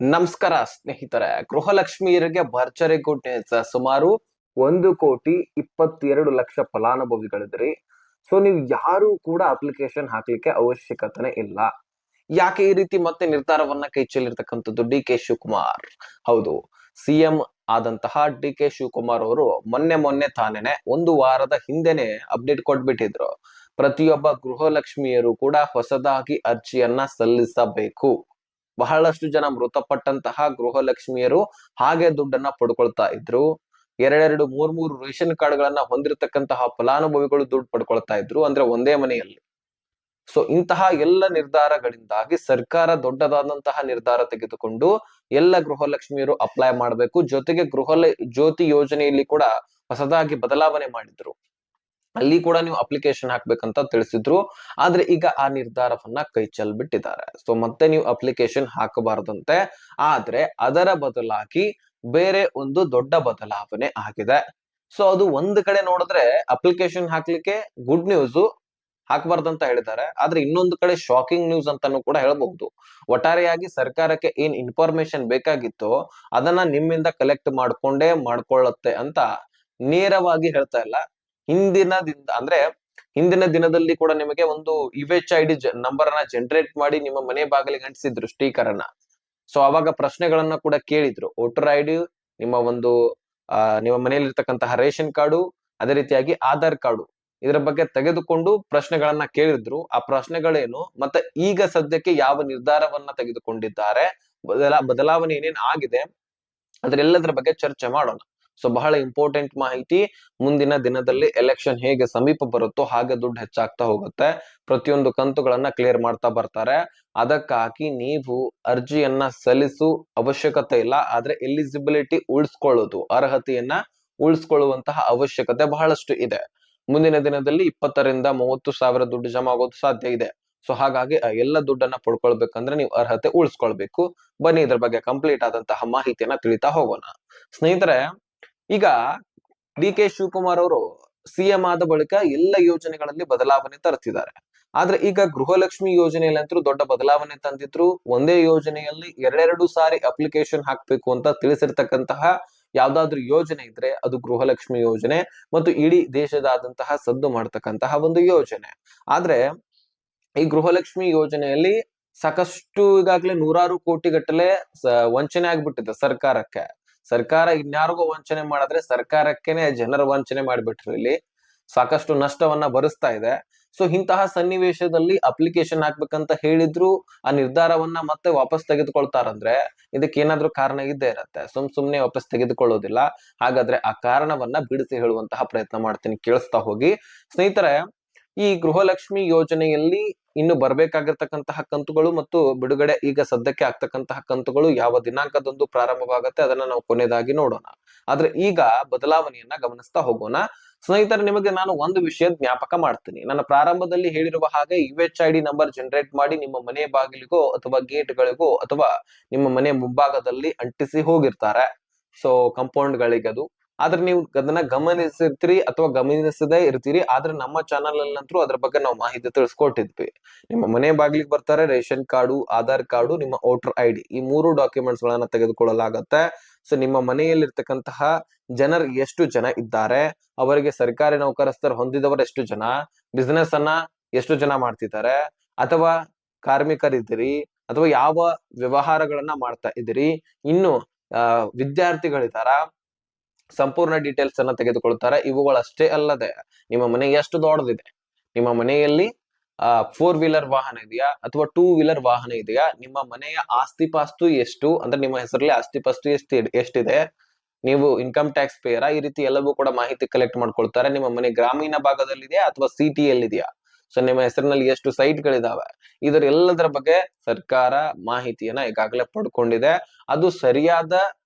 ನಮಸ್ಕಾರ ಸ್ನೇಹಿತರೆ, ಗೃಹಲಕ್ಷ್ಮಿಯರಿಗೆ ಭರ್ಜರಿ ಗುಡ್ ನ್ಯೂಸ್. ಸುಮಾರು 1,22,00,000 ಫಲಾನುಭವಿಗಳಿದ್ರಿ. ಸೊ ನೀವು ಯಾರು ಕೂಡ ಅಪ್ಲಿಕೇಶನ್ ಹಾಕ್ಲಿಕ್ಕೆ ಅವಶ್ಯಕತೆ ಇಲ್ಲ. ಯಾಕೆ ಈ ರೀತಿ ಮತ್ತೆ ನಿರ್ಧಾರವನ್ನ ಕೈ ಚೆಲ್ಲಿರ್ತಕ್ಕಂಥದ್ದು ಡಿ ಕೆ ಶಿವಕುಮಾರ್? ಹೌದು, ಸಿಎಂ ಆದಂತಹ ಡಿ ಕೆ ಶಿವಕುಮಾರ್ ಅವರು ಮೊನ್ನೆ ತಾನೇನೆ ಒಂದು ವಾರದ ಹಿಂದೆನೆ ಅಪ್ಡೇಟ್ ಕೊಟ್ಬಿಟ್ಟಿದ್ರು. ಪ್ರತಿಯೊಬ್ಬ ಗೃಹಲಕ್ಷ್ಮಿಯರು ಕೂಡ ಹೊಸದಾಗಿ ಅರ್ಜಿಯನ್ನ ಸಲ್ಲಿಸಬೇಕು. ಬಹಳಷ್ಟು ಜನ ಮೃತಪಟ್ಟಂತಹ ಗೃಹಲಕ್ಷ್ಮಿಯರು ಹಾಗೆ ದುಡ್ಡನ್ನ ಪಡ್ಕೊಳ್ತಾ ಇದ್ರು. ಎರಡೆರಡು ಮೂರ್ ರೇಷನ್ ಕಾರ್ಡ್ ಗಳನ್ನ ಹೊಂದಿರತಕ್ಕಂತಹ ಫಲಾನುಭವಿಗಳು ದುಡ್ಡು ಪಡ್ಕೊಳ್ತಾ ಇದ್ರು, ಅಂದ್ರೆ ಒಂದೇ ಮನೆಯಲ್ಲಿ. ಸೊ ಇಂತಹ ಎಲ್ಲ ನಿರ್ಧಾರಗಳಿಂದಾಗಿ ಸರ್ಕಾರ ದೊಡ್ಡದಾದಂತಹ ನಿರ್ಧಾರ ತೆಗೆದುಕೊಂಡು ಎಲ್ಲ ಗೃಹಲಕ್ಷ್ಮಿಯರು ಅಪ್ಲೈ ಮಾಡಬೇಕು. ಜೊತೆಗೆ ಜ್ಯೋತಿ ಯೋಜನೆಯಲ್ಲಿ ಕೂಡ ಹೊಸದಾಗಿ ಬದಲಾವಣೆ ಮಾಡಿದ್ರು. ಅಲ್ಲಿ ಕೂಡ ನೀವು ಅಪ್ಲಿಕೇಶನ್ ಹಾಕ್ಬೇಕಂತ ತಿಳಿಸಿದ್ರು. ಆದ್ರೆ ಈಗ ಆ ನಿರ್ಧಾರವನ್ನ ಕೈ ಚೆಲ್ಬಿಟ್ಟಿದ್ದಾರೆ. ಸೊ ಮತ್ತೆ ನೀವು ಅಪ್ಲಿಕೇಶನ್ ಹಾಕಬಾರದಂತೆ. ಆದ್ರೆ ಅದರ ಬದಲಾಗಿ ಬೇರೆ ಒಂದು ದೊಡ್ಡ ಬದಲಾವಣೆ ಆಗಿದೆ. ಸೊ ಅದು ಒಂದ್ ಕಡೆ ನೋಡಿದ್ರೆ ಅಪ್ಲಿಕೇಶನ್ ಹಾಕ್ಲಿಕ್ಕೆ ಗುಡ್ ನ್ಯೂಸ್, ಹಾಕಬಾರ್ದಂತ ಹೇಳಿದ್ದಾರೆ. ಆದ್ರೆ ಇನ್ನೊಂದು ಕಡೆ ಶಾಕಿಂಗ್ ನ್ಯೂಸ್ ಅಂತಾನು ಕೂಡ ಹೇಳ್ಬಹುದು. ಒಟ್ಟಾರೆಯಾಗಿ ಸರ್ಕಾರಕ್ಕೆ ಏನ್ ಇನ್ಫಾರ್ಮೇಶನ್ ಬೇಕಾಗಿತ್ತೋ ಅದನ್ನ ನಿಮ್ಮಿಂದ ಕಲೆಕ್ಟ್ ಮಾಡ್ಕೊಳ್ಳುತ್ತೆ ಅಂತ ನೇರವಾಗಿ ಹೇಳ್ತಾ ಇಲ್ಲ. ಹಿಂದಿನ ದಿನದಲ್ಲಿ ಕೂಡ ನಿಮಗೆ ಒಂದು UHID ನಂಬರ್ ಅನ್ನ ಜನರೇಟ್ ಮಾಡಿ ನಿಮ್ಮ ಮನೆ ಬಾಗಿಲಿಗೆ ಅಂಟಿಸಿದ್ರು ಸ್ಟಿಕರ್. ಸೊ ಅವಾಗ ಪ್ರಶ್ನೆಗಳನ್ನ ಕೂಡ ಕೇಳಿದ್ರು. ವೋಟರ್ ID, ನಿಮ್ಮ ಮನೆಯಲ್ಲಿರ್ತಕ್ಕಂತಹ ರೇಷನ್ ಕಾರ್ಡು, ಅದೇ ರೀತಿಯಾಗಿ ಆಧಾರ್ ಕಾರ್ಡು, ಇದರ ಬಗ್ಗೆ ತೆಗೆದುಕೊಂಡು ಪ್ರಶ್ನೆಗಳನ್ನ ಕೇಳಿದ್ರು. ಆ ಪ್ರಶ್ನೆಗಳೇನು, ಮತ್ತೆ ಈಗ ಸದ್ಯಕ್ಕೆ ಯಾವ ನಿರ್ಧಾರವನ್ನ ತೆಗೆದುಕೊಂಡಿದ್ದಾರೆ, ಬದಲಾವಣೆ ಏನೇನ್ ಆಗಿದೆ, ಅದ್ರೆಲ್ಲದರ ಬಗ್ಗೆ ಚರ್ಚೆ ಮಾಡೋಣ. ಸೊ ಬಹಳ ಇಂಪಾರ್ಟೆಂಟ್ ಮಾಹಿತಿ. ಮುಂದಿನ ದಿನದಲ್ಲಿ ಎಲೆಕ್ಷನ್ ಹೇಗೆ ಸಮೀಪ ಬರುತ್ತೋ ಹಾಗೆ ದುಡ್ಡು ಹೆಚ್ಚಾಗ್ತಾ ಹೋಗುತ್ತೆ. ಪ್ರತಿಯೊಂದು ಕಂತುಗಳನ್ನ ಕ್ಲಿಯರ್ ಮಾಡ್ತಾ ಬರ್ತಾರೆ. ಅದಕ್ಕಾಗಿ ನೀವು ಅರ್ಜಿಯನ್ನ ಸಲ್ಲಿಸು ಅವಶ್ಯಕತೆ ಇಲ್ಲ. ಆದ್ರೆ ಎಲಿಜಿಬಿಲಿಟಿ ಉಳಿಸ್ಕೊಳ್ಳೋದು, ಅರ್ಹತೆಯನ್ನ ಉಳಿಸ್ಕೊಳ್ಳುವಂತಹ ಅವಶ್ಯಕತೆ ಬಹಳಷ್ಟು ಇದೆ. ಮುಂದಿನ ದಿನದಲ್ಲಿ 20,000 ರಿಂದ 30,000 ದುಡ್ಡು ಜಮಾ ಆಗೋದು ಸಾಧ್ಯ ಇದೆ. ಸೊ ಹಾಗಾಗಿ ಎಲ್ಲ ದುಡ್ಡನ್ನ ಪಡ್ಕೊಳ್ಬೇಕಂದ್ರೆ ನೀವು ಅರ್ಹತೆ ಉಳಿಸ್ಕೊಳ್ಬೇಕು. ಬನ್ನಿ ಇದ್ರ ಬಗ್ಗೆ ಕಂಪ್ಲೀಟ್ ಆದಂತಹ ಮಾಹಿತಿಯನ್ನ ತಿಳಿತಾ ಹೋಗೋಣ. ಸ್ನೇಹಿತರೆ, ಈಗ ಡಿ ಕೆ ಶಿವಕುಮಾರ್ ಅವರು ಸಿಎಂ ಆದ ಬಳಿಕ ಎಲ್ಲ ಯೋಜನೆಗಳಲ್ಲಿ ಬದಲಾವಣೆ ತರ್ತಿದ್ದಾರೆ. ಆದ್ರೆ ಈಗ ಗೃಹಲಕ್ಷ್ಮಿ ಯೋಜನೆಯಲ್ಲಿ ಅಂತೂ ದೊಡ್ಡ ಬದಲಾವಣೆ ತಂದಿದ್ರು. ಒಂದೇ ಯೋಜನೆಯಲ್ಲಿ ಎರಡೆರಡು ಸಾರಿ ಅಪ್ಲಿಕೇಶನ್ ಹಾಕ್ಬೇಕು ಅಂತ ತಿಳಿಸಿರ್ತಕ್ಕಂತಹ ಯಾವ್ದಾದ್ರು ಯೋಜನೆ ಇದ್ರೆ ಅದು ಗೃಹಲಕ್ಷ್ಮಿ ಯೋಜನೆ, ಮತ್ತು ಇಡೀ ದೇಶದಾದಂತಹ ಸದ್ದು ಮಾಡ್ತಕ್ಕಂತಹ ಒಂದು ಯೋಜನೆ. ಆದ್ರೆ ಈ ಗೃಹಲಕ್ಷ್ಮಿ ಯೋಜನೆಯಲ್ಲಿ ಸಾಕಷ್ಟು ಈಗಾಗಲೇ ನೂರಾರು ಕೋಟಿ ಗಟ್ಟಲೆ ವಂಚನೆ ಆಗ್ಬಿಟ್ಟಿದೆ ಸರ್ಕಾರಕ್ಕೆ. ಸರ್ಕಾರ ಇನ್ಯಾರಿಗೋ ವಂಚನೆ ಮಾಡಿದ್ರೆ ಸರ್ಕಾರಕ್ಕೆನೆ ಜನರ ವಂಚನೆ ಮಾಡಿಬಿಟ್ರು. ಇಲ್ಲಿ ಸಾಕಷ್ಟು ನಷ್ಟವನ್ನ ಭರಿಸ್ತಾ ಇದೆ. ಸೊ ಇಂತಹ ಸನ್ನಿವೇಶದಲ್ಲಿ ಅಪ್ಲಿಕೇಶನ್ ಹಾಕ್ಬೇಕಂತ ಹೇಳಿದ್ರು ಆ ನಿರ್ಧಾರವನ್ನ ಮತ್ತೆ ವಾಪಸ್ ತೆಗೆದುಕೊಳ್ತಾರಂದ್ರೆ ಇದಕ್ಕೆ ಏನಾದ್ರೂ ಕಾರಣ ಇದ್ದೇ ಇರತ್ತೆ. ಸುಮ್ನೆ ವಾಪಸ್ ತೆಗೆದುಕೊಳ್ಳೋದಿಲ್ಲ. ಹಾಗಾದ್ರೆ ಆ ಕಾರಣವನ್ನ ಬಿಡಿಸಿ ಹೇಳುವಂತಹ ಪ್ರಯತ್ನ ಮಾಡ್ತೀನಿ, ಕೇಳಿಸ್ತಾ ಹೋಗಿ. ಸ್ನೇಹಿತರೆ, ಈ ಗೃಹಲಕ್ಷ್ಮಿ ಯೋಜನೆಯಲ್ಲಿ ಇನ್ನು ಬರ್ಬೇಕಾಗಿರ್ತಕ್ಕಂತಹ ಕಂತುಗಳು ಮತ್ತು ಬಿಡುಗಡೆ ಈಗ ಸದ್ಯಕ್ಕೆ ಆಗ್ತಕ್ಕಂತಹ ಕಂತುಗಳು ಯಾವ ದಿನಾಂಕದಂದು ಪ್ರಾರಂಭವಾಗುತ್ತೆ ಅದನ್ನ ನಾವು ಕೊನೆಯದಾಗಿ ನೋಡೋಣ. ಆದ್ರೆ ಈಗ ಬದಲಾವಣೆಯನ್ನ ಗಮನಿಸ್ತಾ ಹೋಗೋಣ. ಸ್ನೇಹಿತರೆ, ನಿಮಗೆ ನಾನು ಒಂದು ವಿಷಯ ಜ್ಞಾಪಕ ಮಾಡ್ತೀನಿ. ನನ್ನ ಪ್ರಾರಂಭದಲ್ಲಿ ಹೇಳಿರುವ ಹಾಗೆ UHID ನಂಬರ್ ಜನರೇಟ್ ಮಾಡಿ ನಿಮ್ಮ ಮನೆ ಬಾಗಿಲಿಗೋ ಅಥವಾ ಗೇಟ್ಗಳಿಗೋ ಅಥವಾ ನಿಮ್ಮ ಮನೆ ಮುಂಭಾಗದಲ್ಲಿ ಅಂಟಿಸಿ ಹೋಗಿರ್ತಾರೆ. ಸೊ ಕಾಂಪೌಂಡ್ ಗಳಿಗೆ ಅದು. ಆದ್ರೆ ನೀವು ಅದನ್ನ ಗಮನಿಸಿರ್ತೀರಿ ಅಥವಾ ಗಮನಿಸದೇ ಇರ್ತೀರಿ. ಆದ್ರೆ ನಮ್ಮ ಚಾನಲ್ ಅಲ್ಲಂತೂ ಅದ್ರ ಬಗ್ಗೆ ನಾವು ಮಾಹಿತಿ ತಿಳಿಸ್ಕೊಟ್ಟಿದ್ವಿ. ನಿಮ್ಮ ಮನೆ ಬಾಗಿಲಿಗೆ ಬರ್ತಾರೆ, ರೇಷನ್ ಕಾರ್ಡು, ಆಧಾರ್ ಕಾರ್ಡು, ನಿಮ್ಮ ವೋಟರ್ ID, ಈ 3 ಡಾಕ್ಯುಮೆಂಟ್ಸ್ ಗಳನ್ನ ತೆಗೆದುಕೊಳ್ಳಲಾಗತ್ತೆ. ಸೊ ನಿಮ್ಮ ಮನೆಯಲ್ಲಿರ್ತಕ್ಕಂತಹ ಜನರು ಎಷ್ಟು ಜನ ಇದ್ದಾರೆ, ಅವರಿಗೆ ಸರ್ಕಾರಿ ನೌಕರಸ್ಥರು ಹೊಂದಿದವರು ಎಷ್ಟು ಜನ, ಬಿಸ್ನೆಸ್ ಅನ್ನ ಎಷ್ಟು ಜನ ಮಾಡ್ತಿದ್ದಾರೆ, ಅಥವಾ ಕಾರ್ಮಿಕರಿದ್ದೀರಿ, ಅಥವಾ ಯಾವ ವ್ಯವಹಾರಗಳನ್ನ ಮಾಡ್ತಾ ಇದ್ದೀರಿ, ಇನ್ನು ವಿದ್ಯಾರ್ಥಿಗಳಿದಾರ, ಸಂಪೂರ್ಣ ಡೀಟೇಲ್ಸ್ ಅನ್ನ ತೆಗೆದುಕೊಳ್ತಾರೆ. ಇವುಗಳಷ್ಟೇ ಅಲ್ಲದೆ ನಿಮ್ಮ ಮನೆ ಎಷ್ಟು ದೊಡ್ಡದಿದೆ, ನಿಮ್ಮ ಮನೆಯಲ್ಲಿ 4 ವೀಲರ್ ವಾಹನ ಇದೆಯಾ ಅಥವಾ 2 ವೀಲರ್ ವಾಹನ ಇದೆಯಾ, ನಿಮ್ಮ ಮನೆಯ ಆಸ್ತಿ ಪಾಸ್ತು ಎಷ್ಟು, ಅಂದ್ರೆ ನಿಮ್ಮ ಹೆಸರಲ್ಲಿ ಆಸ್ತಿ ಪಾಸ್ತು ಎಷ್ಟಿದೆ, ನೀವು ಇನ್ಕಮ್ ಟ್ಯಾಕ್ಸ್ ಪೇಯರ, ಈ ರೀತಿ ಎಲ್ಲವೂ ಕೂಡ ಮಾಹಿತಿ ಕಲೆಕ್ಟ್ ಮಾಡ್ಕೊಳ್ತಾರೆ. ನಿಮ್ಮ ಮನೆ ಗ್ರಾಮೀಣ ಭಾಗದಲ್ಲಿದೆಯಾ ಅಥವಾ ಸಿಟಿಯಲ್ಲಿ ಇದೆಯಾ, ಸೊ ನಿಮ್ಮ ಹೆಸರಿನಲ್ಲಿ ಎಷ್ಟು ಸೈಟ್ಗಳಿದಾವೆ, ಇದರ ಎಲ್ಲದರ ಬಗ್ಗೆ ಸರ್ಕಾರ ಮಾಹಿತಿಯನ್ನ ಈಗಾಗಲೇ ಪಡ್ಕೊಂಡಿದೆ. ಅದು ಸರಿಯಾದ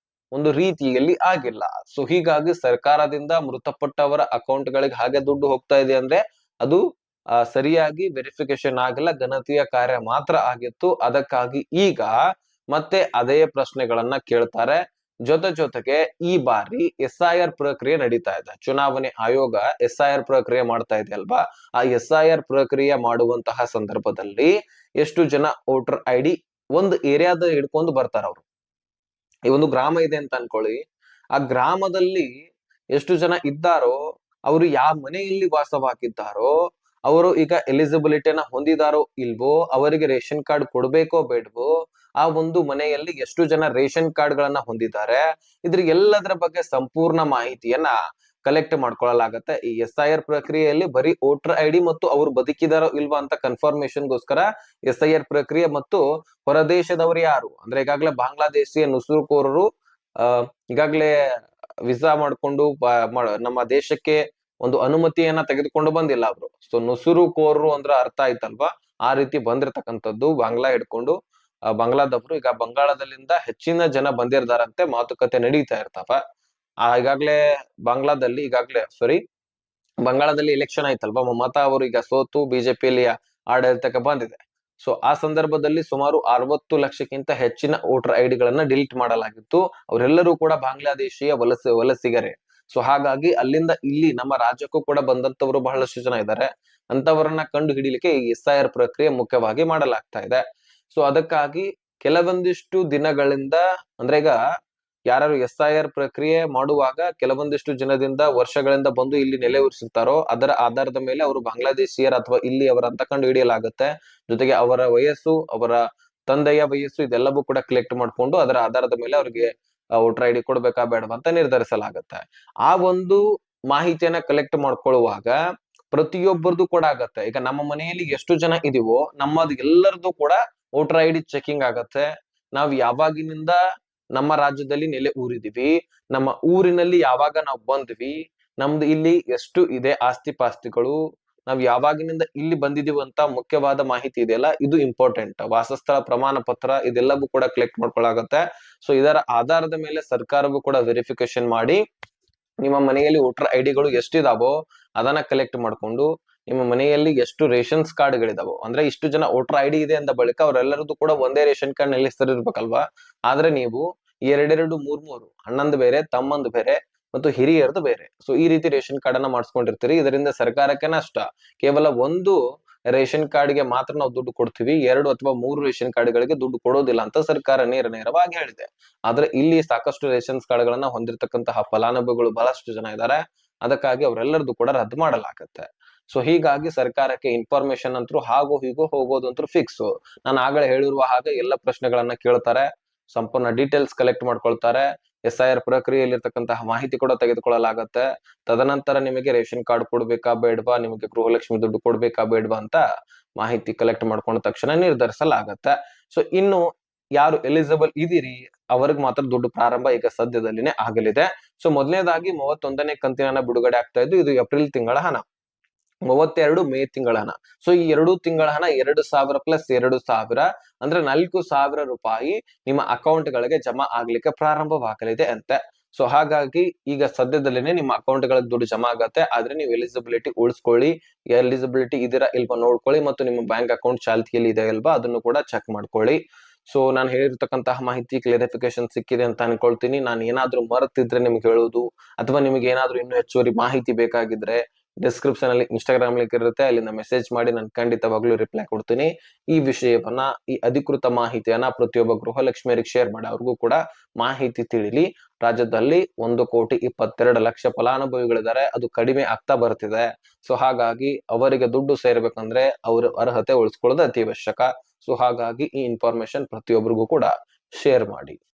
ಒಂದು ರೀತಿಯಲ್ಲಿ ಆಗಿಲ್ಲ. ಸೊ ಹೀಗಾಗಿ ಸರ್ಕಾರದಿಂದ ಮೃತಪಟ್ಟವರ ಅಕೌಂಟ್ ಗಳಿಗೆ ಹಾಗೆ ದುಡ್ಡು ಹೋಗ್ತಾ ಇದೆ ಅಂದ್ರೆ ಅದು ಸರಿಯಾಗಿ ವೆರಿಫಿಕೇಶನ್ ಆಗಿಲ್ಲ, ಗಣತಿಯ ಕಾರ್ಯ ಮಾತ್ರ ಆಗಿತ್ತು. ಅದಕ್ಕಾಗಿ ಈಗ ಮತ್ತೆ ಅದೇ ಪ್ರಶ್ನೆಗಳನ್ನ ಕೇಳ್ತಾರೆ. ಜೊತೆಗೆ ಈ ಬಾರಿ SIR ಪ್ರಕ್ರಿಯೆ ನಡೀತಾ ಇದೆ. ಚುನಾವಣೆ ಆಯೋಗ SIR ಪ್ರಕ್ರಿಯೆ ಮಾಡ್ತಾ ಇದೆ ಅಲ್ವಾ. ಆ SIR ಪ್ರಕ್ರಿಯೆ ಮಾಡುವಂತಹ ಸಂದರ್ಭದಲ್ಲಿ ಎಷ್ಟು ಜನ ವೋಟರ್ ID ಒಂದು ಏರಿಯಾದ ಹಿಡ್ಕೊಂಡು ಬರ್ತಾರ ಅವ್ರು. ಈ ಒಂದು ಗ್ರಾಮ ಇದೆ ಅಂತ ಅನ್ಕೊಳ್ಳಿ. ಆ ಗ್ರಾಮದಲ್ಲಿ ಎಷ್ಟು ಜನ ಇದ್ದಾರೋ, ಅವರು ಯಾವ ಮನೆಯಲ್ಲಿ ವಾಸವಾಗಿದ್ದಾರೋ, ಅವರು ಈಗ ಎಲಿಜಿಬಿಲಿಟಿನ ಹೊಂದಿದಾರೋ ಇಲ್ವೋ, ಅವರಿಗೆ ರೇಷನ್ ಕಾರ್ಡ್ ಕೊಡ್ಬೇಕೋ ಬೇಡವೋ, ಆ ಒಂದು ಮನೆಯಲ್ಲಿ ಎಷ್ಟು ಜನ ರೇಷನ್ ಕಾರ್ಡ್ ಗಳನ್ನ ಹೊಂದಿದ್ದಾರೆ, ಇದ್ರ ಎಲ್ಲದರ ಬಗ್ಗೆ ಸಂಪೂರ್ಣ ಮಾಹಿತಿಯನ್ನ ಕಲೆಕ್ಟ್ ಮಾಡ್ಕೊಳ್ಳಲಾಗತ್ತೆ. ಈ SIR ಪ್ರಕ್ರಿಯೆಯಲ್ಲಿ ಬರೀ ವೋಟರ್ ID ಮತ್ತು ಅವ್ರು ಬದುಕಿದಾರೋ ಇಲ್ವಾ ಅಂತ ಕನ್ಫರ್ಮೇಶನ್ ಗೋಸ್ಕರ SIR ಪ್ರಕ್ರಿಯೆ ಮತ್ತು ಹೊರದೇಶದವರು ಯಾರು ಅಂದ್ರೆ ಈಗಾಗಲೇ ಬಾಂಗ್ಲಾದೇಶಿಯ ನುಸುಳುಕೋರರು ಈಗಾಗಲೇ ವಿಸಾ ಮಾಡ್ಕೊಂಡು ನಮ್ಮ ದೇಶಕ್ಕೆ ಒಂದು ಅನುಮತಿಯನ್ನ ತೆಗೆದುಕೊಂಡು ಬಂದಿಲ್ಲ ಅವರು. ಸೊ ನುಸುಳುಕೋರರು ಅಂದ್ರೆ ಅರ್ಥ ಆಯ್ತಲ್ವಾ, ಆ ರೀತಿ ಬಂದಿರತಕ್ಕಂಥದ್ದು ಬಾಂಗ್ಲಾ ಹಿಡ್ಕೊಂಡು ಬಾಂಗ್ಲಾದವರು. ಈಗ ಬಂಗಾಳದಲ್ಲಿಂದ ಹೆಚ್ಚಿನ ಜನ ಬಂದಿರ್ತಾರಂತೆ, ಮಾತುಕತೆ ನಡೀತಾ ಇರ್ತಾವ. ಈಗಾಗ್ಲೇ ಬಾಂಗ್ಲಾದಲ್ಲಿ ಬಂಗಾಳದಲ್ಲಿ ಎಲೆಕ್ಷನ್ ಆಯ್ತಲ್ವಾ, ಮಮತಾ ಅವರು ಈಗ ಸೋತು ಬಿಜೆಪಿಯಲ್ಲಿ ಆಡಳಿತಕ್ಕೆ ಬಂದಿದೆ. ಸೊ ಆ ಸಂದರ್ಭದಲ್ಲಿ ಸುಮಾರು 60 ಲಕ್ಷಕ್ಕಿಂತ ಹೆಚ್ಚಿನ ವೋಟರ್ ID ಗಳನ್ನ ಡಿಲೀಟ್ ಮಾಡಲಾಗಿತ್ತು. ಅವರೆಲ್ಲರೂ ಕೂಡ ಬಾಂಗ್ಲಾದೇಶೀಯ ವಲಸಿಗರೇ. ಸೊ ಹಾಗಾಗಿ ಅಲ್ಲಿಂದ ಇಲ್ಲಿ ನಮ್ಮ ರಾಜ್ಯಕ್ಕೂ ಕೂಡ ಬಂದಂತವರು ಬಹಳಷ್ಟು ಜನ ಇದ್ದಾರೆ. ಅಂತವರನ್ನ ಕಂಡು ಹಿಡಿಲಿಕ್ಕೆ ಈ SIR ಪ್ರಕ್ರಿಯೆ ಮುಖ್ಯವಾಗಿ ಮಾಡಲಾಗ್ತಾ ಇದೆ. ಸೊ ಅದಕ್ಕಾಗಿ ಕೆಲವೊಂದಿಷ್ಟು ದಿನಗಳಿಂದ ಅಂದ್ರೆ ಈಗ ಯಾರು SIR ಪ್ರಕ್ರಿಯೆ ಮಾಡುವಾಗ ಕೆಲವೊಂದಿಷ್ಟು ಜನದಿಂದ ವರ್ಷಗಳಿಂದ ಬಂದು ಇಲ್ಲಿ ನೆಲೆ ಉರಿಸಿರ್ತಾರೋ ಅದರ ಆಧಾರದ ಮೇಲೆ ಅವರು ಬಾಂಗ್ಲಾದೇಶಿಯರ ಅಥವಾ ಇಲ್ಲಿ ಅವರಂತ ಕಂಡು ಹಿಡಿಯಲಾಗುತ್ತೆ. ಜೊತೆಗೆ ಅವರ ವಯಸ್ಸು, ಅವರ ತಂದೆಯ ವಯಸ್ಸು ಇದೆಲ್ಲವೂ ಕೂಡ ಕಲೆಕ್ಟ್ ಮಾಡ್ಕೊಂಡು ಅದರ ಆಧಾರದ ಮೇಲೆ ಅವ್ರಿಗೆ ವೋಟರ್ ID ಕೊಡ್ಬೇಕಾ ಬೇಡವಾ ಅಂತ ನಿರ್ಧರಿಸಲಾಗತ್ತೆ. ಆ ಒಂದು ಮಾಹಿತಿಯನ್ನ ಕಲೆಕ್ಟ್ ಮಾಡ್ಕೊಳ್ಳುವಾಗ ಪ್ರತಿಯೊಬ್ಬರದು ಕೂಡ ಆಗತ್ತೆ. ಈಗ ನಮ್ಮ ಮನೆಯಲ್ಲಿ ಎಷ್ಟು ಜನ ಇದೀವೋ ನಮ್ಮದು ಎಲ್ಲರದು ಕೂಡ ವೋಟರ್ ID ಚೆಕಿಂಗ್ ಆಗತ್ತೆ. ನಾವ್ ಯಾವಾಗಿನಿಂದ ನಮ್ಮ ರಾಜ್ಯದಲ್ಲಿ ನೆಲೆ ಊರಿದೀವಿ, ನಮ್ಮ ಊರಿನಲ್ಲಿ ಯಾವಾಗ ನಾವು ಬಂದ್ವಿ, ನಮ್ದು ಇಲ್ಲಿ ಎಷ್ಟು ಇದೆ ಆಸ್ತಿ ಪಾಸ್ತಿಗಳು, ನಾವ್ ಯಾವಾಗಿನಿಂದ ಇಲ್ಲಿ ಬಂದಿದೀವಿ ಅಂತ ಮುಖ್ಯವಾದ ಮಾಹಿತಿ ಇದೆಯಲ್ಲ, ಇದು ಇಂಪಾರ್ಟೆಂಟ್. ವಾಸಸ್ಥಳ ಪ್ರಮಾಣ ಪತ್ರ ಇದೆಲ್ಲವೂ ಕೂಡ ಕಲೆಕ್ಟ್ ಮಾಡ್ಕೊಳ್ಳಾಗತ್ತೆ. ಸೊ ಇದರ ಆಧಾರದ ಮೇಲೆ ಸರ್ಕಾರವು ಕೂಡ ವೆರಿಫಿಕೇಶನ್ ಮಾಡಿ ನಿಮ್ಮ ಮನೆಯಲ್ಲಿ ವೋಟರ್ ID ಗಳು ಎಷ್ಟಿದಾವೋ ಅದನ್ನ ಕಲೆಕ್ಟ್ ಮಾಡ್ಕೊಂಡು ನಿಮ್ಮ ಮನೆಯಲ್ಲಿ ಎಷ್ಟು ರೇಷನ್ಸ್ ಕಾರ್ಡ್ಗಳಿದಾವೋ ಅಂದ್ರೆ ಇಷ್ಟು ಜನ ವೋಟರ್ ID ಇದೆ ಅಂದ ಬಳಿಕ ಅವರೆಲ್ಲರದ್ದು ಕೂಡ ಒಂದೇ ರೇಷನ್ ಕಾರ್ಡ್ ನಲ್ಲಿ ಹೆಸರಿರ್ಬೇಕಲ್ವಾ. ಆದ್ರೆ ನೀವು ಎರಡೆರಡು ಮೂರ್ ಅಣ್ಣಂದು ಬೇರೆ, ತಮ್ಮಂದು ಬೇರೆ ಮತ್ತು ಹಿರಿಯರದು ಬೇರೆ. ಸೊ ಈ ರೀತಿ ರೇಷನ್ ಕಾರ್ಡ್ ಅನ್ನ ಮಾಡಿಸ್ಕೊಂಡಿರ್ತೀರಿ. ಇದರಿಂದ ಸರ್ಕಾರಕ್ಕೆ ನಷ್ಟ. ಕೇವಲ ಒಂದು ರೇಷನ್ ಕಾರ್ಡ್ಗೆ ಮಾತ್ರ ನಾವು ದುಡ್ಡು ಕೊಡ್ತೀವಿ, 2 ಅಥವಾ 3 ರೇಷನ್ ಕಾರ್ಡ್ಗಳಿಗೆ ದುಡ್ಡು ಕೊಡೋದಿಲ್ಲ ಅಂತ ಸರ್ಕಾರ ನೇರವಾಗಿ ಹೇಳಿದೆ. ಆದ್ರೆ ಇಲ್ಲಿ ಸಾಕಷ್ಟು ರೇಷನ್ಸ್ ಕಾರ್ಡ್ಗಳನ್ನ ಹೊಂದಿರತಕ್ಕಂತಹ ಫಲಾನುಭವಿಗಳು ಬಹಳಷ್ಟು ಜನ ಇದ್ದಾರೆ. ಅದಕ್ಕಾಗಿ ಅವರೆಲ್ಲರದು ಕೂಡ ರದ್ದು ಮಾಡಲಾಗತ್ತೆ. ಸೊ ಹೀಗಾಗಿ ಸರ್ಕಾರಕ್ಕೆ ಇನ್ಫಾರ್ಮೇಶನ್ ಅಂತೂ ಹಾಗೋ ಹೀಗೋ ಹೋಗೋದಂತೂ ಫಿಕ್ಸ್. ನಾನು ಆಗಲೇ ಹೇಳಿರುವ ಹಾಗೆ ಎಲ್ಲ ಪ್ರಶ್ನೆಗಳನ್ನ ಕೇಳ್ತಾರೆ, ಸಂಪೂರ್ಣ ಡೀಟೇಲ್ಸ್ ಕಲೆಕ್ಟ್ ಮಾಡ್ಕೊಳ್ತಾರೆ. SIR ಪ್ರಕ್ರಿಯೆಯಲ್ಲಿರ್ತಕ್ಕಂತಹ ಮಾಹಿತಿ ಕೂಡ ತೆಗೆದುಕೊಳ್ಳಲಾಗತ್ತೆ. ತದನಂತರ ನಿಮಗೆ ರೇಷನ್ ಕಾರ್ಡ್ ಕೊಡ್ಬೇಕಾ ಬೇಡವಾ, ನಿಮಗೆ ಗೃಹಲಕ್ಷ್ಮಿ ದುಡ್ಡು ಕೊಡ್ಬೇಕಾ ಬೇಡವಾ ಅಂತ ಮಾಹಿತಿ ಕಲೆಕ್ಟ್ ಮಾಡ್ಕೊಂಡ ತಕ್ಷಣ ನಿರ್ಧರಿಸಲಾಗತ್ತೆ. ಸೊ ಇನ್ನು ಯಾರು ಎಲಿಜಿಬಲ್ ಇದೀರಿ ಅವ್ರಿಗೆ ಮಾತ್ರ ದುಡ್ಡು ಪ್ರಾರಂಭ ಈಗ ಸದ್ಯದಲ್ಲಿನೇ ಆಗಲಿದೆ. ಸೊ ಮೊದಲನೇದಾಗಿ 31ನೇ ಕಂತಿನ ಬಿಡುಗಡೆ ಆಗ್ತಾ ಇದ್ದು, ಇದು ಏಪ್ರಿಲ್ ತಿಂಗಳ ಹಣ, 32 ಮೇ ತಿಂಗಳ ಹಣ. ಸೊ ಈ 2 ತಿಂಗಳ ಹಣ 2,000 ಪ್ಲಸ್ 2,000 ಅಂದ್ರೆ 4,000 ರೂಪಾಯಿ ನಿಮ್ಮ ಅಕೌಂಟ್ ಗಳಿಗೆ ಜಮಾ ಆಗ್ಲಿಕ್ಕೆ ಪ್ರಾರಂಭವಾಗಲಿದೆ ಅಂತೆ. ಸೊ ಹಾಗಾಗಿ ಈಗ ಸದ್ಯದಲ್ಲೇನೆ ನಿಮ್ಮ ಅಕೌಂಟ್ ಗಳಿಗೆ ದುಡ್ಡು ಜಮಾ ಆಗತ್ತೆ. ಆದ್ರೆ ನೀವು ಎಲಿಜಿಬಿಲಿಟಿ ಉಳಿಸ್ಕೊಳ್ಳಿ, ಎಲಿಜಿಬಿಲಿಟಿ ಇದೀರಾ ಇಲ್ವಾ ನೋಡ್ಕೊಳ್ಳಿ, ಮತ್ತು ನಿಮ್ಮ ಬ್ಯಾಂಕ್ ಅಕೌಂಟ್ ಚಾಲ್ತಿಯಲ್ಲಿ ಇದೆ ಅಲ್ವಾ ಅದನ್ನು ಕೂಡ ಚೆಕ್ ಮಾಡ್ಕೊಳ್ಳಿ. ಸೊ ನಾನು ಹೇಳಿರ್ತಕ್ಕಂತಹ ಮಾಹಿತಿ ಕ್ಲಿಯರಿಫಿಕೇಶನ್ ಸಿಕ್ಕಿದೆ ಅಂತ ಅನ್ಕೊಳ್ತೀನಿ. ನಾನು ಏನಾದ್ರೂ ಮರೆತಿದ್ರೆ ನಿಮ್ಗೆ ಹೇಳುದು, ಅಥವಾ ನಿಮಗೆ ಏನಾದ್ರೂ ಇನ್ನೂ ಹೆಚ್ಚುವರಿ ಮಾಹಿತಿ ಬೇಕಾಗಿದ್ರೆ ಡಿಸ್ಕ್ರಿಪ್ಷನ್ ಅಲ್ಲಿ ಇನ್ಸ್ಟಾಗ್ರಾಮ್ ಲಿಂಕ್ ಇರುತ್ತೆ, ಅಲ್ಲಿಂದ ಮೆಸೇಜ್ ಮಾಡಿ, ನಾನು ಖಂಡಿತವಾಗ್ಲೂ ರಿಪ್ಲೈ ಕೊಡ್ತೀನಿ. ಈ ವಿಷಯವನ್ನ, ಈ ಅಧಿಕೃತ ಮಾಹಿತಿಯನ್ನ ಪ್ರತಿಯೊಬ್ಬ ಗೃಹಲಕ್ಷ್ಮಿಯರಿಗೆ ಶೇರ್ ಮಾಡಿ, ಅವ್ರಿಗೂ ಕೂಡ ಮಾಹಿತಿ ತಿಳಿಲಿ. ರಾಜ್ಯದಲ್ಲಿ 1,22,00,000 ಫಲಾನುಭವಿಗಳಿದ್ದಾರೆ, ಅದು ಕಡಿಮೆ ಆಗ್ತಾ ಬರ್ತಿದೆ. ಸೊ ಹಾಗಾಗಿ ಅವರಿಗೆ ದುಡ್ಡು ಸೇರ್ಬೇಕಂದ್ರೆ ಅವ್ರ ಅರ್ಹತೆ ಉಳಿಸ್ಕೊಳ್ಳೋದು ಅತಿ ಅವಶ್ಯಕ. ಸೊ ಹಾಗಾಗಿ ಈ ಇನ್ಫಾರ್ಮೇಶನ್ ಪ್ರತಿಯೊಬ್ಬರಿಗೂ ಕೂಡ ಶೇರ್ ಮಾಡಿ.